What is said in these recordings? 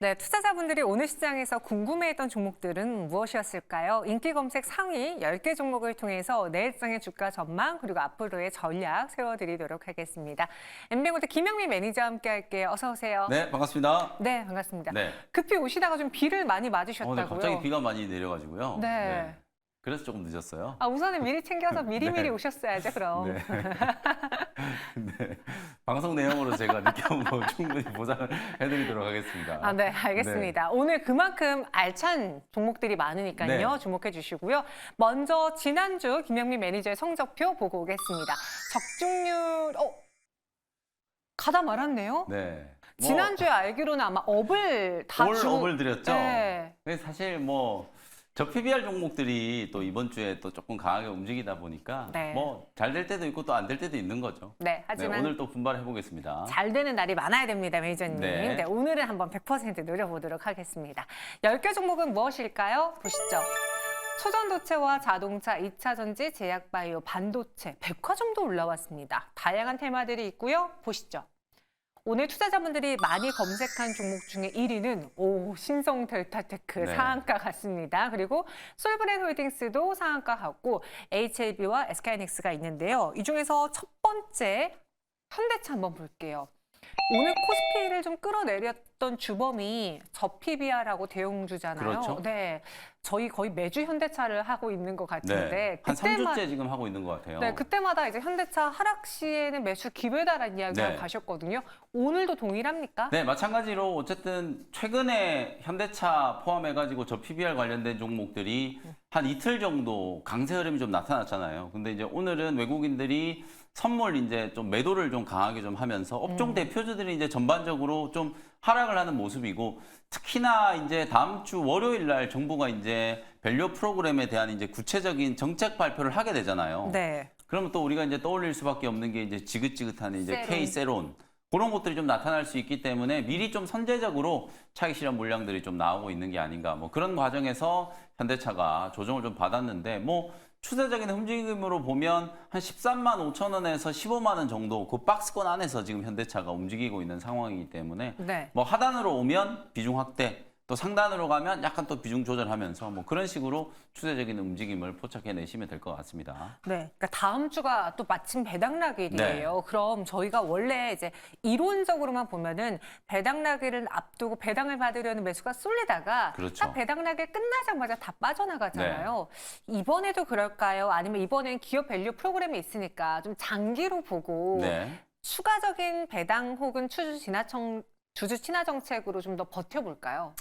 네, 투자자분들이 오늘 시장에서 궁금해했던 종목들은 무엇이었을까요? 인기 검색 상위 10개 종목을 통해서 내일장의 주가 전망 그리고 앞으로의 전략 세워드리도록 하겠습니다. 엠뱅고대 김영미 매니저와 함께 할게요. 어서 오세요. 네, 반갑습니다. 네, 반갑습니다. 네. 급히 오시다가 좀 비를 많이 맞으셨다고요? 네, 갑자기 비가 많이 내려가지고. 네. 그래서 조금 늦었어요. 우선은 미리 챙겨서 미리미리 네. 오셨어야죠, 그럼. 네. 네. 방송 내용으로 제가 느껴본 거 충분히 보장을 해드리도록 하겠습니다. 네, 알겠습니다. 오늘 그만큼 알찬 종목들이 많으니까요. 네. 주목해 주시고요. 먼저 지난주 김영미 매니저의 성적표 보고 오겠습니다. 적중률, 가다 말았네요. 네. 지난주에 알기로는 아마 업을 다 업을 드렸죠. 네. 근데 사실 저 PBR 종목들이 또 이번 주에 또 조금 강하게 움직이다 보니까 네. 잘 될 때도 있고 또 안 될 때도 있는 거죠. 네, 하지만 오늘 또 분발해 보겠습니다. 잘 되는 날이 많아야 됩니다, 매니저님. 네. 네, 오늘은 한번 100% 노려보도록 하겠습니다. 10개 종목은 무엇일까요? 보시죠. 초전도체와 자동차, 2차 전지, 제약바이오, 반도체, 백화점도 올라왔습니다. 다양한 테마들이 있고요. 보시죠. 오늘 투자자분들이 많이 검색한 종목 중에 1위는 신성 델타테크 네. 상한가 같습니다. 그리고 솔브렌 홀딩스도 상한가 같고 HLB와 SK하이닉스가 있는데요. 이 중에서 첫 번째 현대차 한번 볼게요. 오늘 코스피를 좀 끌어내렸던 주범이 저PBR하고 대형주잖아요. 그렇죠. 네, 저희 거의 매주 현대차를 하고 있는 것 같은데 네. 한 3주째 지금 하고 있는 것 같아요. 네, 그때마다 이제 현대차 하락 시에는 매수 기회다라는 이야기를 네. 가셨거든요. 오늘도 동일합니까? 네, 마찬가지로 어쨌든 최근에 현대차 포함해가지고 저 PBR 관련된 종목들이 한 이틀 정도 강세 흐름이 좀 나타났잖아요. 근데 이제 오늘은 외국인들이 선물 이제 좀 매도를 좀 강하게 좀 하면서 업종 대표주들이 이제 전반적으로 좀 하락을 하는 모습이고 특히나 이제 다음 주 월요일 날 정부가 이제 밸류 프로그램에 대한 이제 구체적인 정책 발표를 하게 되잖아요. 네. 그러면 또 우리가 이제 떠올릴 수밖에 없는 게 이제 지긋지긋한 이제 세론. K세론 그런 것들이 좀 나타날 수 있기 때문에 미리 좀 선제적으로 차익 실현 물량들이 좀 나오고 있는 게 아닌가 그런 과정에서 현대차가 조정을 좀 받았는데 추세적인 움직임으로 보면 한 13만 5천 원에서 15만 원 정도 그 박스권 안에서 지금 현대차가 움직이고 있는 상황이기 때문에 네. 하단으로 오면 비중 확대 또 상단으로 가면 약간 또 비중 조절하면서 그런 식으로 추세적인 움직임을 포착해내시면 될 것 같습니다. 네. 그러니까 다음 주가 또 마침 배당락일이에요. 그럼 저희가 원래 이제 이론적으로만 보면은 배당락일을 앞두고 배당을 받으려는 매수가 쏠리다가 그렇죠. 딱 배당락일 끝나자마자 다 빠져나가잖아요. 이번에도 그럴까요? 아니면 이번엔 기업 밸류 프로그램이 있으니까 좀 장기로 보고 네. 추가적인 배당 혹은 주주 친화 정책으로 좀 더 버텨볼까요?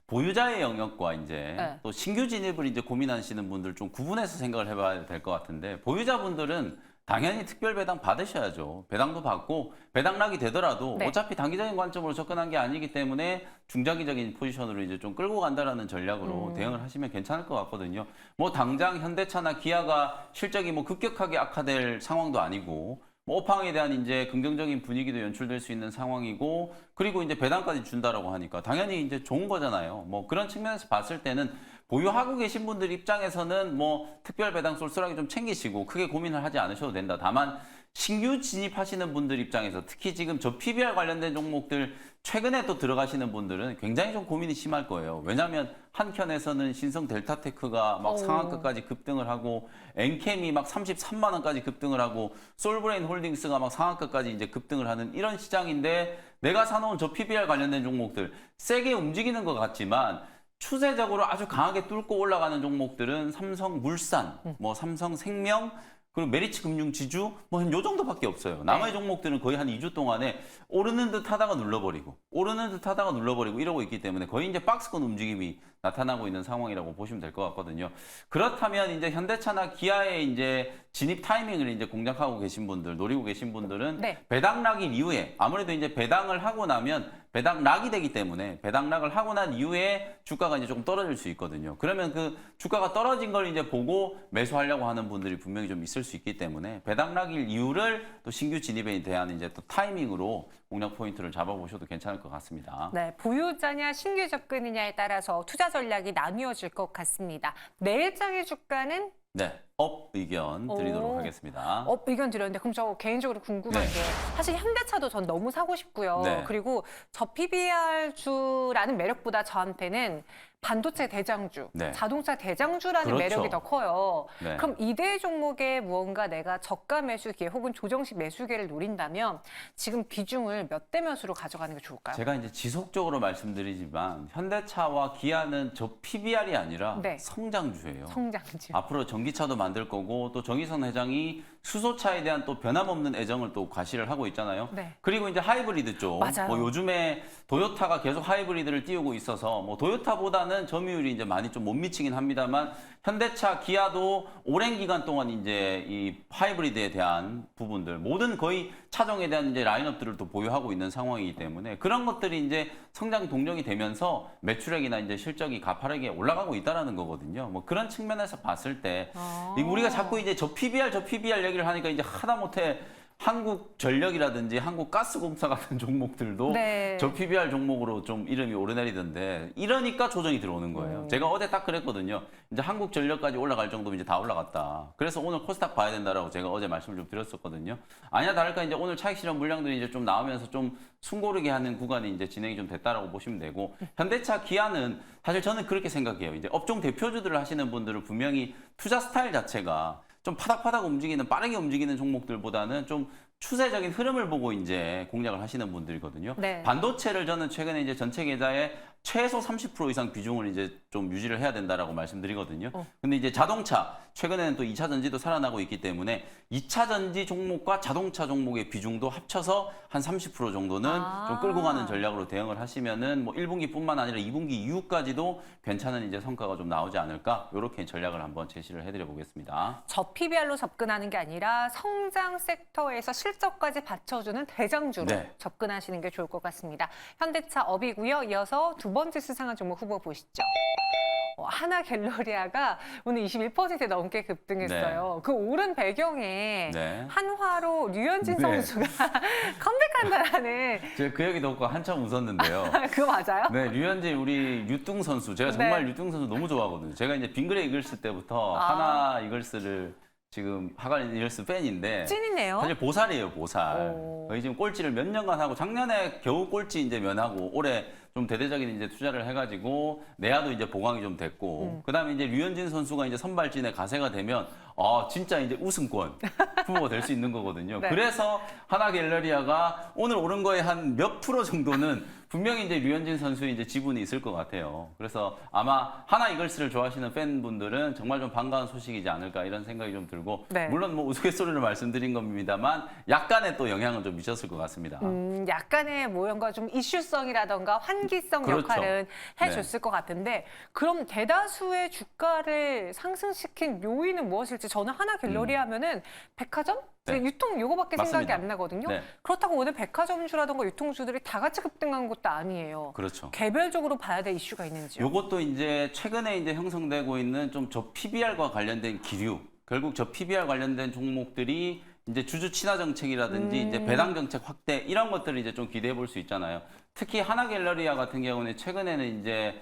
보유자의 영역과 이제 네. 또 신규 진입을 이제 고민하시는 분들 좀 구분해서 생각을 해봐야 될 것 같은데 보유자분들은 당연히 특별 배당 받으셔야죠. 배당도 받고 배당락이 되더라도 네. 어차피 단기적인 관점으로 접근한 게 아니기 때문에 중장기적인 포지션으로 이제 좀 끌고 간다라는 전략으로 대응을 하시면 괜찮을 것 같거든요. 당장 현대차나 기아가 실적이 급격하게 악화될 상황도 아니고 업황에 대한 이제 긍정적인 분위기도 연출될 수 있는 상황이고 그리고 이제 배당까지 준다라고 하니까 당연히 이제 좋은 거잖아요. 그런 측면에서 봤을 때는 보유하고 계신 분들 입장에서는 특별 배당 쏠쏠하게 좀 챙기시고 크게 고민을 하지 않으셔도 된다. 다만 신규 진입하시는 분들 입장에서 특히 지금 저 PBR 관련된 종목들 최근에 또 들어가시는 분들은 굉장히 좀 고민이 심할 거예요. 왜냐하면 한켠에서는 신성 델타테크가 상한가까지 급등을 하고 엔캠이 33만 원까지 급등을 하고 솔브레인 홀딩스가 상한가까지 이제 급등을 하는 이런 시장인데 내가 사놓은 저 PBR 관련된 종목들 세게 움직이는 것 같지만 추세적으로 아주 강하게 뚫고 올라가는 종목들은 삼성물산, 삼성생명 그리고 메리츠 금융지주 한 요 정도밖에 없어요. 나머지 종목들은 거의 한 2주 동안에 오르는 듯 하다가 눌러버리고 오르는 듯 하다가 눌러버리고 이러고 있기 때문에 거의 이제 박스권 움직임이 나타나고 있는 상황이라고 보시면 될 것 같거든요. 그렇다면 이제 현대차나 기아의 이제 진입 타이밍을 이제 공략하고 계신 분들, 노리고 계신 분들은 네. 배당락일 이후에 아무래도 이제 배당을 하고 나면 배당락이 되기 때문에 배당락을 하고 난 이후에 주가가 이제 조금 떨어질 수 있거든요. 그러면 그 주가가 떨어진 걸 이제 보고 매수하려고 하는 분들이 분명히 좀 있을 수 있기 때문에 배당락일 이후를 또 신규 진입에 대한 이제 또 타이밍으로 공략 포인트를 잡아보셔도 괜찮을 것 같습니다. 네, 보유자냐 신규 접근이냐에 따라서 투자 전략이 나뉘어질 것 같습니다. 내일장의 주가는 네, 업 의견 드리도록 오. 하겠습니다. 의견 드렸는데 그럼 저 개인적으로 궁금한 네. 게 사실 현대차도 전 너무 사고 싶고요. 네. 그리고 저 PBR주라는 매력보다 저한테는 반도체 대장주, 네. 자동차 대장주라는 그렇죠. 매력이 더 커요. 네. 그럼 이대 종목에 무언가 내가 저가 매수기회 혹은 조정식 매수기회를 노린다면 지금 비중을 몇 대 몇으로 가져가는 게 좋을까요? 제가 이제 지속적으로 말씀드리지만 현대차와 기아는 저 PBR이 아니라 네. 성장주예요. 성장주. 앞으로 전기차도 만들 거고 또 정의선 회장이 수소차에 대한 또 변함없는 애정을 또 과시를 하고 있잖아요. 네. 그리고 이제 하이브리드 쪽, 맞아요. 뭐 요즘에 도요타가 계속 하이브리드를 띄우고 있어서 뭐 도요타보다는 점유율이 이제 많이 좀 못 미치긴 합니다만 현대차, 기아도 오랜 기간 동안 이제 이 하이브리드에 대한 부분들 모든 거의 차종에 대한 이제 라인업들을 또 보유하고 있는 상황이기 때문에 그런 것들이 이제 성장 동력이 되면서 매출액이나 이제 실적이 가파르게 올라가고 있다라는 거거든요. 뭐 그런 측면에서 봤을 때 우리가 자꾸 이제 저 PBR 얘기를 하니까 이제 하다못해 한국전력이라든지 한국가스공사 같은 종목들도 네. 저 PBR 종목으로 좀 이름이 오르내리던데 이러니까 조정이 들어오는 거예요. 제가 어제 딱 그랬거든요. 이제 한국전력까지 올라갈 정도면 이제 다 올라갔다. 그래서 오늘 코스닥 봐야 된다라고 제가 어제 말씀을 좀 드렸었거든요. 아니나 다를까 이제 오늘 차익 실현 물량들이 이제 좀 나오면서 좀 숨고르게 하는 구간이 이제 진행이 좀 됐다라고 보시면 되고 현대차, 기아는 사실 저는 그렇게 생각해요. 이제 업종 대표주들을 하시는 분들은 분명히 투자 스타일 자체가 좀 파닥파닥 움직이는 빠르게 움직이는 종목들보다는 좀 추세적인 흐름을 보고 이제 공략을 하시는 분들이거든요. 네. 반도체를 저는 최근에 이제 전체 계좌에 최소 30% 이상 비중을 이제 좀 유지를 해야 된다라고 말씀드리거든요. 근데 이제 자동차 최근에는 또 2차 전지도 살아나고 있기 때문에 2차 전지 종목과 자동차 종목의 비중도 합쳐서 한 30% 정도는 좀 끌고 가는 전략으로 대응을 하시면은 뭐 1분기뿐만 아니라 2분기 이후까지도 괜찮은 이제 성과가 좀 나오지 않을까 이렇게 전략을 한번 제시를 해드려 보겠습니다. 저 PBR로 접근하는 게 아니라 성장 섹터에서 실적까지 받쳐주는 대장주로 네. 접근하시는 게 좋을 것 같습니다. 현대차 업이고요. 이어서 두 번째 수상한 종목 후보 보시죠. 하나갤러리아가 오늘 21% 넘게 급등했어요. 그 오른 배경에 네. 한화로 류현진 네. 선수가 컴백한다라는 제가 그 얘기 듣고 한참 웃었는데요. 그거 맞아요? 네, 류현진 우리 유뚱 선수. 제가 정말 유뚱 선수 너무 좋아하거든요. 제가 이제 빙그레 이글스 때부터 하나 이글스를 지금 하간 이글스 팬인데 찐이네요. 사실 보살이에요, 보살. 오. 거의 지금 꼴찌를 몇 년간 하고 작년에 겨우 꼴찌 이제 면하고 올해 좀 대대적인 이제 투자를 해가지고 내야도 이제 보강이 좀 됐고 그다음에 이제 류현진 선수가 이제 선발진의 가세가 되면 진짜 이제 우승권 후보가 될 수 있는 거거든요. 네. 그래서 하나갤러리아가 오늘 오른 거에 한 몇 프로 정도는 분명히 이제 류현진 선수의 이제 지분이 있을 것 같아요. 그래서 아마 하나 이글스를 좋아하시는 팬분들은 정말 좀 반가운 소식이지 않을까 이런 생각이 좀 들고 네. 물론 뭐 우스갯소리로 말씀드린 겁니다만 약간의 또 영향은 좀 미쳤을 것 같습니다. 약간의 뭔가 좀 이슈성이라던가 환기성 그렇죠. 역할은 해줬을 것 같은데 그럼 대다수의 주가를 상승시킨 요인은 무엇일지 저는 하나갤러리아 하면은 백화점? 네. 유통 요거밖에 생각이 맞습니다. 안 나거든요. 네. 그렇다고 오늘 백화점주라던가 유통주들이 다 같이 급등한 것도 아니에요. 그렇죠. 개별적으로 봐야 될 이슈가 있는지요? 요것도 이제 최근에 이제 형성되고 있는 좀 저 PBR과 관련된 기류. 결국 저 PBR 관련된 종목들이 이제 주주 친화 정책이라든지 이제 배당 정책 확대 이런 것들을 이제 좀 기대해 볼 수 있잖아요. 특히 하나갤러리아 같은 경우는 최근에는 이제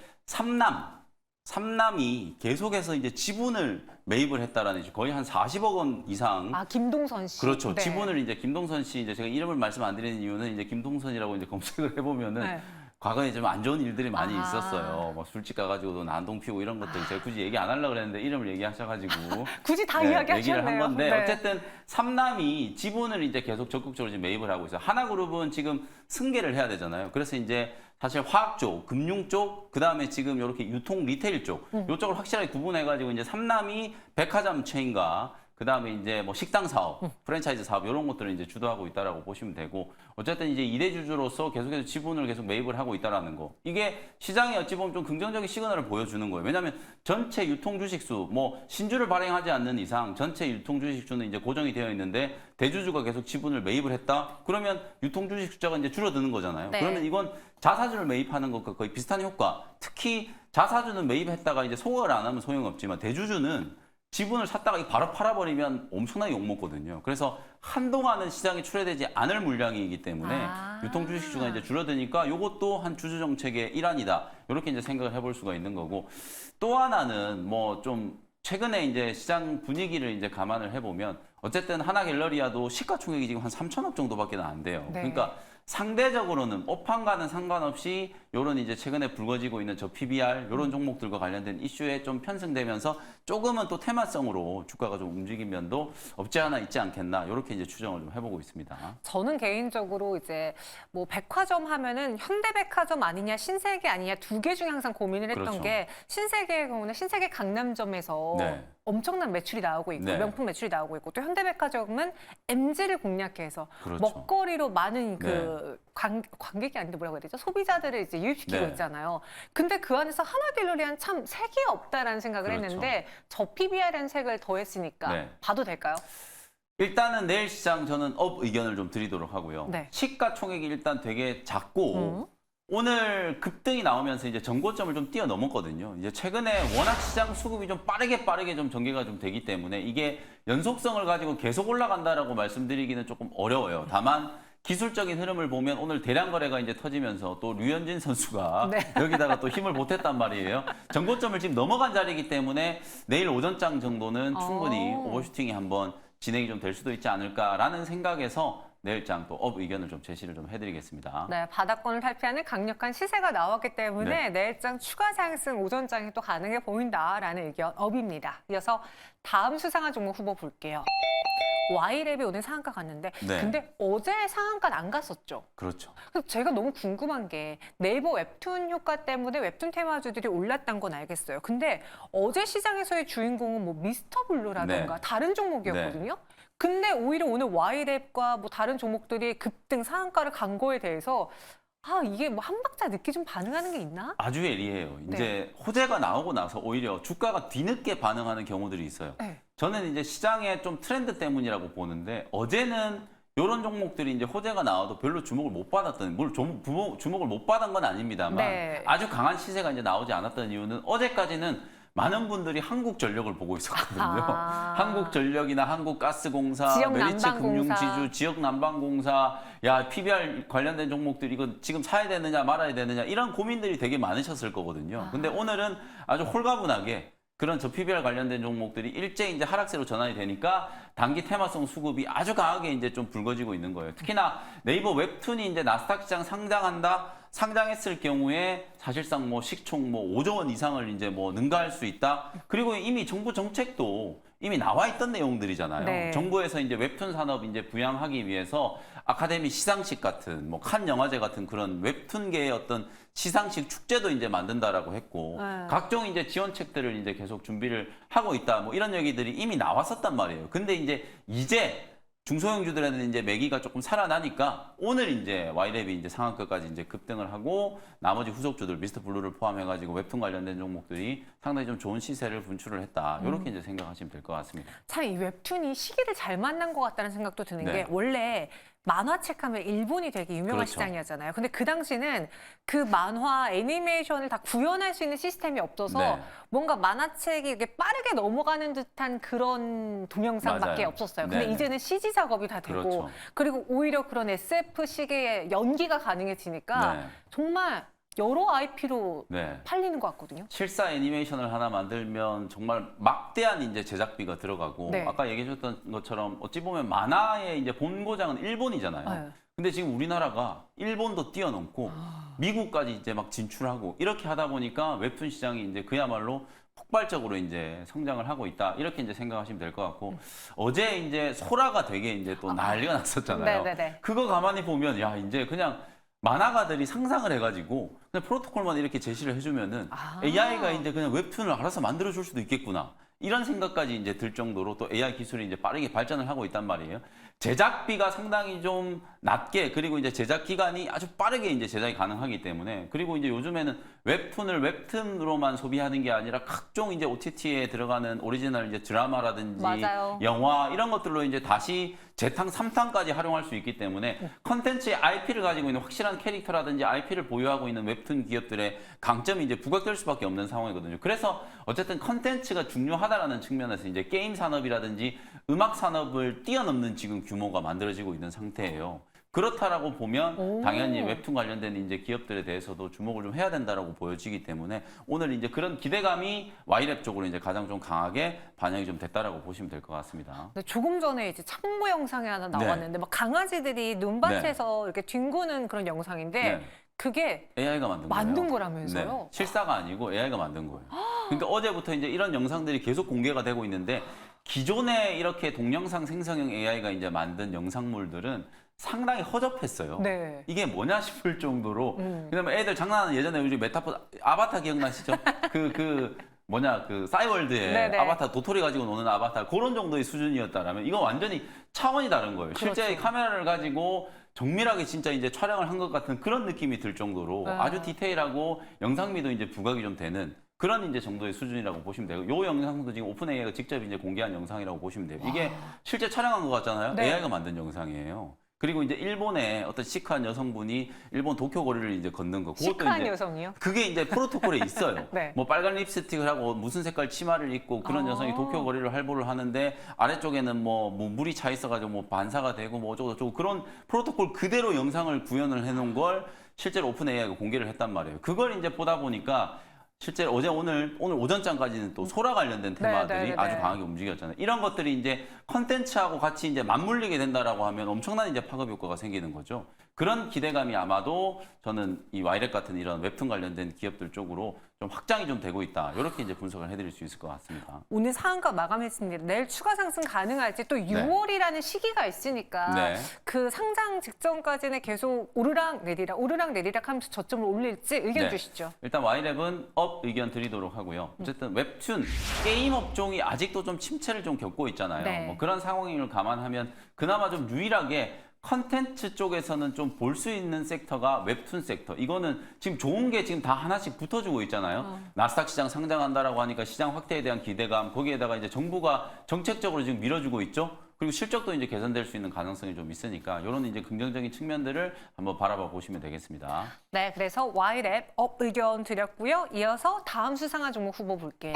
삼남이 계속해서 이제 지분을 매입을 했다라는 거의 한 40억 원 이상. 김동선 씨. 그렇죠. 네. 지분을 이제 김동선 씨 이제 제가 이름을 말씀 안 드리는 이유는 이제 김동선이라고 이제 검색을 해보면은 네. 과거에 좀 안 좋은 일들이 많이 아. 있었어요. 뭐 술집 가가지고도 난동 피우고 이런 것들 제가 굳이 얘기 안 하려고 그랬는데 이름을 얘기하셔가지고 굳이 다 네, 이야기하셨네요. 얘기를 한 건데 네. 어쨌든 삼남이 지분을 이제 계속 적극적으로 지금 매입을 하고 있어요. 하나그룹은 지금 승계를 해야 되잖아요. 그래서 이제 사실 화학 쪽, 금융 쪽, 그 다음에 지금 이렇게 유통 리테일 쪽, 이쪽을 확실하게 구분해가지고 이제 삼남이 백화점 체인과 그 다음에 이제 뭐 식당 사업, 프랜차이즈 사업 이런 것들을 이제 주도하고 있다라고 보시면 되고 어쨌든 이제 2대 주주로서 계속해서 지분을 계속 매입을 하고 있다라는 거. 이게 시장에 어찌 보면 좀 긍정적인 시그널을 보여주는 거예요. 왜냐하면 전체 유통 주식수, 뭐 신주를 발행하지 않는 이상 전체 유통 주식수는 이제 고정이 되어 있는데 대주주가 계속 지분을 매입을 했다. 그러면 유통 주식 숫자가 이제 줄어드는 거잖아요. 네. 그러면 이건 자사주를 매입하는 것과 거의 비슷한 효과. 특히 자사주는 매입했다가 이제 소각을 안 하면 소용없지만 대주주는 지분을 샀다가 바로 팔아버리면 엄청나게 욕먹거든요. 그래서 한동안은 시장에 출회되지 않을 물량이기 때문에 유통 주식수가 이제 줄어드니까 이것도 한 주주 정책의 일환이다. 이렇게 이제 생각을 해볼 수가 있는 거고 또 하나는 뭐 좀 최근에 이제 시장 분위기를 이제 감안을 해보면 어쨌든 하나갤러리아도 시가총액이 지금 한 3천억 정도밖에 안 돼요. 네. 그러니까 상대적으로는 업황과는 상관없이 요런 이제 최근에 불거지고 있는 저 PBR 요런 종목들과 관련된 이슈에 좀 편승되면서 조금은 또 테마성으로 주가가 좀 움직인 면도 없지 않아 있지 않겠나 이렇게 이제 추정을 좀 해보고 있습니다. 저는 개인적으로 이제 뭐 백화점 하면은 현대백화점 아니냐 신세계 아니냐 두 개 중에 항상 고민을 했던 그렇죠. 게 신세계의 경우는 신세계 강남점에서 네. 엄청난 매출이 나오고 있고 네. 명품 매출이 나오고 있고 또 현대백화점은 MZ를 공략해서 그렇죠. 먹거리로 많은 그 네. 관객이 아닌데 뭐라고 해야 되죠? 소비자들을 이제 유입시키고 네. 있잖아요. 근데 그 안에서 하나갤러리아는 참 색이 없다라는 생각을 그렇죠. 했는데 저 PBR이라는 색을 더했으니까 네. 봐도 될까요? 일단은 내일 시장 저는 업 의견을 좀 드리도록 하고요. 네. 시가총액이 일단 되게 작고 오늘 급등이 나오면서 이제 전고점을 좀 뛰어넘었거든요. 이제 최근에 워낙 시장 수급이 좀 빠르게 좀 전개가 좀 되기 때문에 이게 연속성을 가지고 계속 올라간다라고 말씀드리기는 조금 어려워요. 다만 기술적인 흐름을 보면 오늘 대량 거래가 이제 터지면서 또 류현진 선수가 네. 여기다가 또 힘을 보탰단 말이에요. 전고점을 지금 넘어간 자리이기 때문에 내일 오전장 정도는 충분히 오버슈팅이 한번 진행이 좀 될 수도 있지 않을까라는 생각에서 내일장 또 업 의견을 좀 제시를 좀 해드리겠습니다. 네, 바닥권을 탈피하는 강력한 시세가 나왔기 때문에 네. 내일장 추가 상승 오전장이 또 가능해 보인다라는 의견 업입니다. 이어서 다음 수상한 종목 후보 볼게요. Y랩이 오늘 상한가 갔는데 네. 근데 어제 상한가는 안 갔었죠. 그렇죠. 그래서 제가 너무 궁금한 게 네이버 웹툰 효과 때문에 웹툰 테마주들이 올랐다는 건 알겠어요. 근데 어제 시장에서의 주인공은 뭐 미스터 블루라든가 네. 다른 종목이었거든요. 근데 오히려 오늘 Y랩과 뭐 다른 종목들이 급등 상한가를 간 거에 대해서 아 이게 뭐 한 박자 늦게 좀 반응하는 게 있나? 아주 예리해요. 이제 호재가 나오고 나서 오히려 주가가 뒤늦게 반응하는 경우들이 있어요. 네. 저는 이제 시장의 좀 트렌드 때문이라고 보는데 어제는 이런 종목들이 이제 호재가 나와도 별로 주목을 못 받았던, 물론 주목을 못 받은 건 아닙니다만 네. 아주 강한 시세가 이제 나오지 않았던 이유는 어제까지는 많은 분들이 한국전력을 보고 있었거든요. 아하. 한국전력이나 한국가스공사, 지역 메리츠 난방공사. 금융지주, 지역난방공사, 야 PBR 관련된 종목들 이거 지금 사야 되느냐 말아야 되느냐 이런 고민들이 되게 많으셨을 거거든요. 근데 오늘은 아주 홀가분하게 그런 저 PBR 관련된 종목들이 일제히 이제 하락세로 전환이 되니까 단기 테마성 수급이 아주 강하게 이제 좀 불거지고 있는 거예요. 특히나 네이버 웹툰이 이제 나스닥 시장 상장했을 경우에 사실상 뭐 시총 뭐 5조 원 이상을 이제 뭐 능가할 수 있다. 그리고 이미 정부 정책도 이미 나와 있던 내용들이잖아요. 네. 정부에서 이제 웹툰 산업 이제 부양하기 위해서 아카데미 시상식 같은 뭐 칸 영화제 같은 그런 웹툰계의 어떤 시상식 축제도 이제 만든다라고 했고 네. 각종 이제 지원책들을 이제 계속 준비를 하고 있다. 뭐 이런 얘기들이 이미 나왔었단 말이에요. 근데 이제 중소형주들에는 이제 매기가 조금 살아나니까 오늘 이제 Y랩이 이제 상한가까지 이제 급등을 하고 나머지 후속주들 미스터 블루를 포함해가지고 웹툰 관련된 종목들이 상당히 좀 좋은 시세를 분출을 했다. 이렇게 이제 생각하시면 될 것 같습니다. 참 이 웹툰이 시기를 잘 만난 것 같다는 생각도 드는 네. 게 원래 만화책 하면 일본이 되게 유명한 그렇죠. 시장이었잖아요. 근데 그 당시는 그 만화 애니메이션을 다 구현할 수 있는 시스템이 없어서 네. 뭔가 만화책이 이렇게 빠르게 넘어가는 듯한 그런 동영상밖에 맞아요. 없었어요. 근데 네네. 이제는 CG 작업이 다 되고 그렇죠. 그리고 오히려 그런 SF 시계의 연기가 가능해지니까 네. 정말 여러 IP로 네. 팔리는 것 같거든요. 실사 애니메이션을 하나 만들면 정말 막대한 이제 제작비가 들어가고 네. 아까 얘기해 줬던 것처럼 어찌 보면 만화의 이제 본고장은 일본이잖아요. 네. 근데 지금 우리나라가 일본도 뛰어넘고 미국까지 이제 막 진출하고 이렇게 하다 보니까 웹툰 시장이 이제 그야말로 폭발적으로 이제 성장을 하고 있다. 이렇게 이제 생각하시면 될 것 같고 어제 이제 소라가 되게 이제 또 난리가 났었잖아요. 네네네. 그거 가만히 보면 야 이제 그냥 만화가들이 상상을 해가지고 그냥 프로토콜만 이렇게 제시를 해주면은 AI가 이제 그냥 웹툰을 알아서 만들어줄 수도 있겠구나. 이런 생각까지 이제 들 정도로 또 AI 기술이 이제 빠르게 발전을 하고 있단 말이에요. 제작비가 상당히 좀 낮게 그리고 이제 제작 기간이 아주 빠르게 이제 제작이 가능하기 때문에 그리고 이제 요즘에는 웹툰을 웹툰으로만 소비하는 게 아니라 각종 이제 OTT에 들어가는 오리지널 이제 드라마라든지 맞아요. 영화 이런 것들로 이제 다시 재탕, 3탄까지 활용할 수 있기 때문에 컨텐츠의 IP를 가지고 있는 확실한 캐릭터라든지 IP를 보유하고 있는 웹툰 기업들의 강점이 이제 부각될 수밖에 없는 상황이거든요. 그래서 어쨌든 컨텐츠가 중요하다라는 측면에서 이제 게임 산업이라든지 음악 산업을 뛰어넘는 지금 규모가 만들어지고 있는 상태예요. 그렇다라고 보면 오. 당연히 웹툰 관련된 이제 기업들에 대해서도 주목을 좀 해야 된다라고 보여지기 때문에 오늘 이제 그런 기대감이 와이랩 쪽으로 이제 가장 좀 강하게 반영이 좀 됐다라고 보시면 될 것 같습니다. 근데 조금 전에 이제 창모 영상이 하나 나왔는데 막 강아지들이 눈밭에서 이렇게 뒹구는 그런 영상인데 네. 그게 AI가 만든 거예요. 거라면서요? 네. 실사가 아니고 AI가 만든 거예요. 그러니까 어제부터 이제 이런 영상들이 계속 공개가 되고 있는데 기존에 이렇게 동영상 생성형 AI가 이제 만든 영상물들은 상당히 허접했어요. 네. 이게 뭐냐 싶을 정도로. 그다음에 애들 장난하는 예전에 요즘 메타버스 아바타 기억나시죠? 그 싸이월드에 네네. 아바타 도토리 가지고 노는 아바타 그런 정도의 수준이었다라면 이건 완전히 차원이 다른 거예요. 실제 그렇죠. 카메라를 가지고 정밀하게 진짜 이제 촬영을 한 것 같은 그런 느낌이 들 정도로 아주 디테일하고 영상미도 이제 부각이 좀 되는 그런 이제 정도의 수준이라고 보시면 되고 요 영상도 지금 오픈 AI가 직접 이제 공개한 영상이라고 보시면 돼요. 이게 실제 촬영한 것 같잖아요. 네. AI가 만든 영상이에요. 그리고 이제 일본의 어떤 시크한 여성분이 일본 도쿄 거리를 이제 걷는 거. 그것도 시크한 이제 여성이요? 그게 이제 프로토콜에 있어요. 네. 뭐 빨간 립스틱을 하고 무슨 색깔 치마를 입고 그런 여성이 도쿄 거리를 활보를 하는데 아래쪽에는 뭐 물이 차 있어가지고 뭐 반사가 되고 뭐 어쩌고 저쩌고 그런 프로토콜 그대로 영상을 구현을 해놓은 걸 실제로 오픈 AI가 공개를 했단 말이에요. 그걸 이제 보다 보니까 실제 오늘 오전장까지는 또 소라 관련된 테마들이 아주 강하게 움직였잖아요. 이런 것들이 이제 컨텐츠하고 같이 이제 맞물리게 된다라고 하면 엄청난 이제 파급 효과가 생기는 거죠. 그런 기대감이 아마도 저는 이 와이랩 같은 이런 웹툰 관련된 기업들 쪽으로 좀 확장이 좀 되고 있다. 이렇게 이제 분석을 해드릴 수 있을 것 같습니다. 오늘 상한가 마감했습니다. 내일 추가 상승 가능할지 또 6월이라는 시기가 있으니까 네. 그 상장 직전까지는 계속 오르락 내리락 하면서 저점을 올릴지 의견 네. 주시죠. 일단 와이랩은 업 의견 드리도록 하고요. 어쨌든 웹툰, 게임 업종이 아직도 좀 침체를 좀 겪고 있잖아요. 네. 뭐 그런 상황을 감안하면 그나마 좀 유일하게 컨텐츠 쪽에서는 좀 볼 수 있는 섹터가 웹툰 섹터. 이거는 지금 좋은 게 지금 다 하나씩 붙어주고 있잖아요. 나스닥 시장 상장한다라고 하니까 시장 확대에 대한 기대감, 거기에다가 이제 정부가 정책적으로 지금 밀어주고 있죠. 그리고 실적도 이제 개선될 수 있는 가능성이 좀 있으니까 이런 이제 긍정적인 측면들을 한번 바라봐 보시면 되겠습니다. 네, 그래서 와이랩 업 의견 드렸고요. 이어서 다음 수상한 종목 후보 볼게요.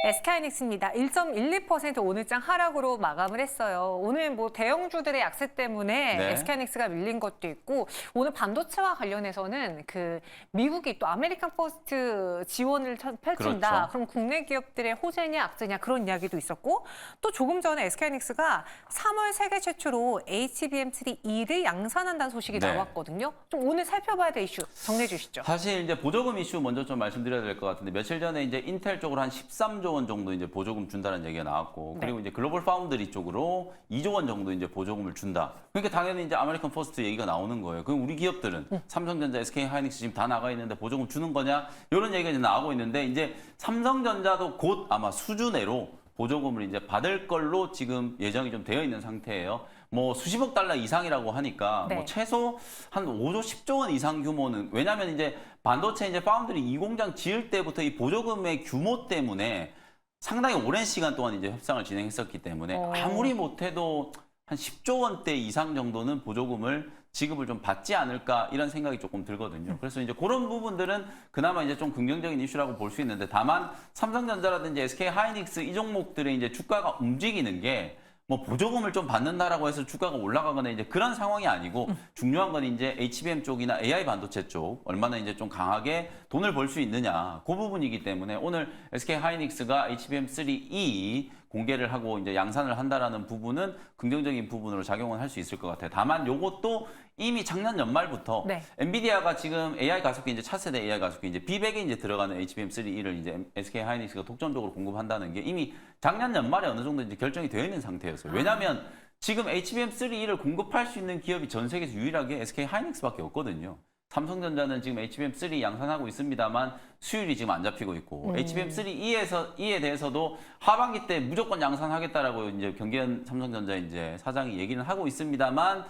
SK하이닉스입니다. 1.12% 오늘장 하락으로 마감을 했어요. 오늘 뭐 대형주들의 약세 때문에 네. SK하이닉스가 밀린 것도 있고 오늘 반도체와 관련해서는 그 미국이 또 아메리칸 퍼스트 지원을 펼친다. 그렇죠. 그럼 국내 기업들의 호재냐 악재냐 그런 이야기도 있었고 또 조금 전에 SK하이닉스가 3월 세계 최초로 HBM3E를 양산한다는 소식이 네. 나왔거든요. 좀 오늘 살펴봐야 될 이슈 정리해 주시죠. 사실 이제 보조금 이슈 먼저 좀 말씀드려야 될 것 같은데 며칠 전에 이제 인텔 쪽으로 한 13조 원 정도 이제 보조금 준다는 얘기가 나왔고 그리고 이제 글로벌 파운드리 쪽으로 2조 원 정도 이제 보조금을 준다. 그러니까 당연히 이제 아메리칸 퍼스트 얘기가 나오는 거예요. 그럼 우리 기업들은 삼성전자, SK하이닉스 지금 다 나가 있는데 보조금 주는 거냐? 이런 얘기가 이제 나오고 있는데 이제 삼성전자도 곧 아마 수주 내로 보조금을 이제 받을 걸로 지금 예정이 좀 되어 있는 상태예요. 뭐 수십억 달러 이상이라고 하니까 네. 뭐 최소 한 5조, 10조 원 이상 규모는 왜냐하면 이제 반도체 이제 파운드리 2공장 지을 때부터 이 보조금의 규모 때문에 상당히 오랜 시간 동안 이제 협상을 진행했었기 때문에 아무리 못해도 한 10조 원대 이상 정도는 보조금을 지급을 좀 받지 않을까 이런 생각이 조금 들거든요. 그래서 이제 그런 부분들은 그나마 이제 좀 긍정적인 이슈라고 볼 수 있는데 다만 삼성전자라든지 SK하이닉스 이 종목들의 이제 주가가 움직이는 게 뭐 보조금을 좀 받는다라고 해서 주가가 올라가거나 이제 그런 상황이 아니고 중요한 건 이제 HBM 쪽이나 AI 반도체 쪽 얼마나 이제 좀 강하게 돈을 벌 수 있느냐 그 부분이기 때문에 오늘 SK하이닉스가 HBM3E 공개를 하고 이제 양산을 한다라는 부분은 긍정적인 부분으로 작용을 할 수 있을 것 같아요. 다만 요것도 이미 작년 연말부터 네. 엔비디아가 지금 AI 가속기 이제 차세대 AI 가속기 이제 B100에 이제 들어가는 HBM3E를 이제 SK하이닉스가 독점적으로 공급한다는 게 이미 작년 연말에 어느 정도 이제 결정이 되어 있는 상태였어요. 왜냐하면 지금 HBM3E를 공급할 수 있는 기업이 전 세계에서 유일하게 SK하이닉스밖에 없거든요. 삼성전자는 지금 HBM3 양산하고 있습니다만 수율이 지금 안 잡히고 있고 HBM3E에 대해서도 하반기 때 무조건 양산하겠다라고 이제 경기현 삼성전자 이제 사장이 얘기는 하고 있습니다만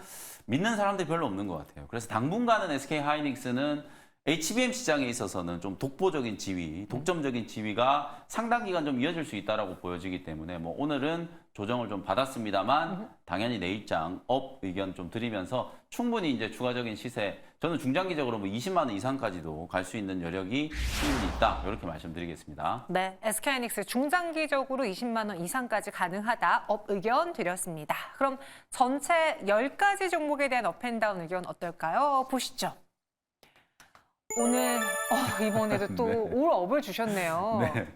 믿는 사람들이 별로 없는 것 같아요. 그래서 당분간은 SK하이닉스는 HBM 시장에 있어서는 좀 독보적인 지위, 독점적인 지위가 상당 기간 좀 이어질 수 있다라고 보여지기 때문에 뭐 오늘은 조정을 좀 받았습니다만 당연히 내일장 업 의견 좀 드리면서 충분히 이제 추가적인 시세 저는 중장기적으로 뭐 20만 원 이상까지도 갈 수 있는 여력이 충분히 있다 이렇게 말씀드리겠습니다. 네, SK하이닉스 중장기적으로 20만 원 이상까지 가능하다 업 의견 드렸습니다. 그럼 전체 10가지 종목에 대한 업앤다운 의견 어떨까요? 보시죠. 오늘 이번에도 또 네. 올 업을 주셨네요. 네.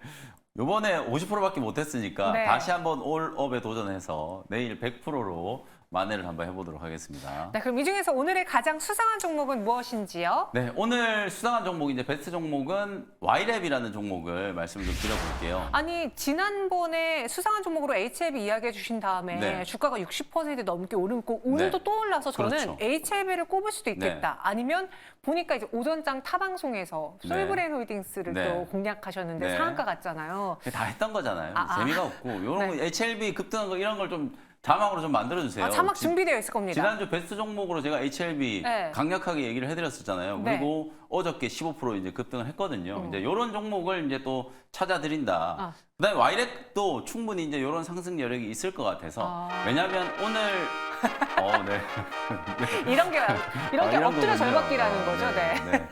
요번에 50%밖에 못했으니까 네. 다시 한번 올업에 도전해서 내일 100%로 만회를 한번 해보도록 하겠습니다. 네, 그럼 이 중에서 오늘의 가장 수상한 종목은 무엇인지요? 네, 오늘 수상한 종목 이제 베스트 종목은 Y랩이라는 종목을 말씀을 좀 드려볼게요. 아니 지난번에 수상한 종목으로 HLB 이야기해 주신 다음에 네. 주가가 60% 넘게 오르고 오늘도 네. 또 올라서 저는 그렇죠. HLB를 꼽을 수도 있겠다. 아니면 보니까 이제 오전장 타방송에서 네. 솔브레인 홀딩스를 네. 또 공략하셨는데 네. 상한가 같잖아요. 다 했던 거잖아요. 아, 아. 재미가 없고 이런 네. 거 HLB 급등한 거 이런 걸 좀 자막으로 좀 만들어주세요. 자막 준비되어 있을 겁니다. 지난주 베스트 종목으로 제가 HLB 네. 강력하게 얘기를 해드렸었잖아요. 네. 그리고 어저께 15% 이제 급등을 했거든요. 이제 이런 종목을 이제 또 찾아드린다. 아. 그다음에 와이렉도 충분히 이제 이런 상승 여력이 있을 것 같아서 아. 왜냐하면 오늘 네. 이런 게 이런 엎드려 거군요. 절받기라는 거죠. 네. 네.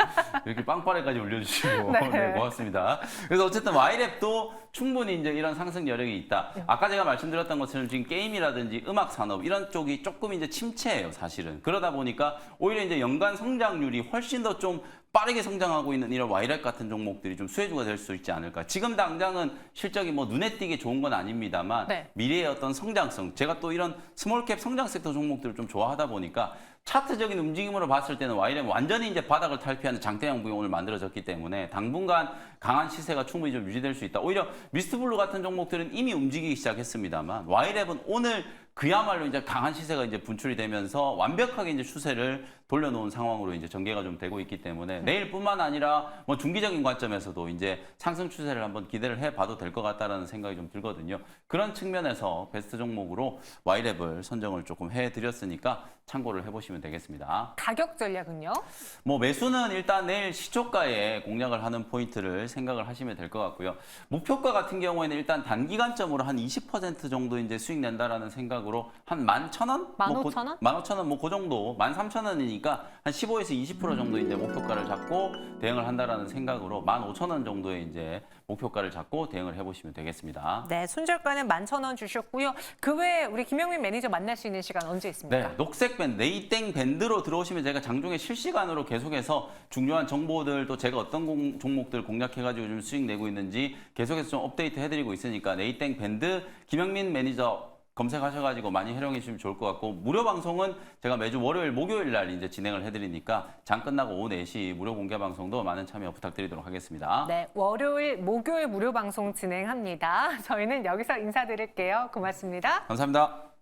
이렇게 빵빠레까지 올려주시고 네. 네, 고맙습니다. 그래서 어쨌든 와이랩도 충분히 이제 이런 상승 여력이 있다. 아까 제가 말씀드렸던 것처럼 지금 게임이라든지 음악 산업 이런 쪽이 조금 이제 침체예요, 사실은. 그러다 보니까 오히려 이제 연간 성장률이 훨씬 더 좀 빠르게 성장하고 있는 이런 와이랩 같은 종목들이 좀 수혜주가 될 수 있지 않을까. 지금 당장은 실적이 뭐 눈에 띄게 좋은 건 아닙니다만 네. 미래의 어떤 성장성, 제가 또 이런 스몰캡 성장 섹터 종목들을 좀 좋아하다 보니까 차트적인 움직임으로 봤을 때는 와이랩 완전히 이제 바닥을 탈피하는 장대형 부위 오늘 만들어졌기 때문에 당분간 강한 시세가 충분히 좀 유지될 수 있다. 오히려 미스트블루 같은 종목들은 이미 움직이기 시작했습니다만 와이랩은 오늘 그야말로 이제 강한 시세가 이제 분출이 되면서 완벽하게 이제 추세를 돌려놓은 상황으로 이제 전개가 좀 되고 있기 때문에 내일뿐만 아니라 뭐 중기적인 관점에서도 이제 상승 추세를 한번 기대를 해봐도 될 것 같다라는 생각이 좀 들거든요. 그런 측면에서 베스트 종목으로 와이랩을 선정을 조금 해드렸으니까 참고를 해보시면 되겠습니다. 가격 전략은요? 뭐 매수는 일단 내일 시초가에 공략을 하는 포인트를 생각을 하시면 될 것 같고요. 목표가 같은 경우에는 일단 단기간점으로 한 20% 정도 이제 수익 낸다라는 생각으로 한 11,000원? 15,000원? 15,000원 뭐 그 정도, 13,000원이니까 한 15에서 20% 정도 이제 목표가를 잡고 대응을 한다라는 생각으로 15,000원 정도의 이제 목표가를 잡고 대응을 해보시면 되겠습니다. 네, 손절가는 11,000원 주셨고요. 그 외에 우리 김영민 매니저 만날 수 있는 시간 언제 있습니까? 네, 녹색 밴드, 네이땡 밴드로 들어오시면 제가 장중에 실시간으로 계속해서 중요한 정보들 또 제가 어떤 종목들 공략해가지고 좀 수익 내고 있는지 계속해서 좀 업데이트 해드리고 있으니까 네이땡 밴드 김영민 매니저 검색하셔가지고 많이 활용해 주시면 좋을 것 같고 무료 방송은 제가 매주 월요일, 목요일 날 이제 진행을 해드리니까 장 끝나고 오후 4시 무료 공개 방송도 많은 참여 부탁드리도록 하겠습니다. 네, 월요일, 목요일 무료 방송 진행합니다. 저희는 여기서 인사드릴게요. 고맙습니다. 감사합니다.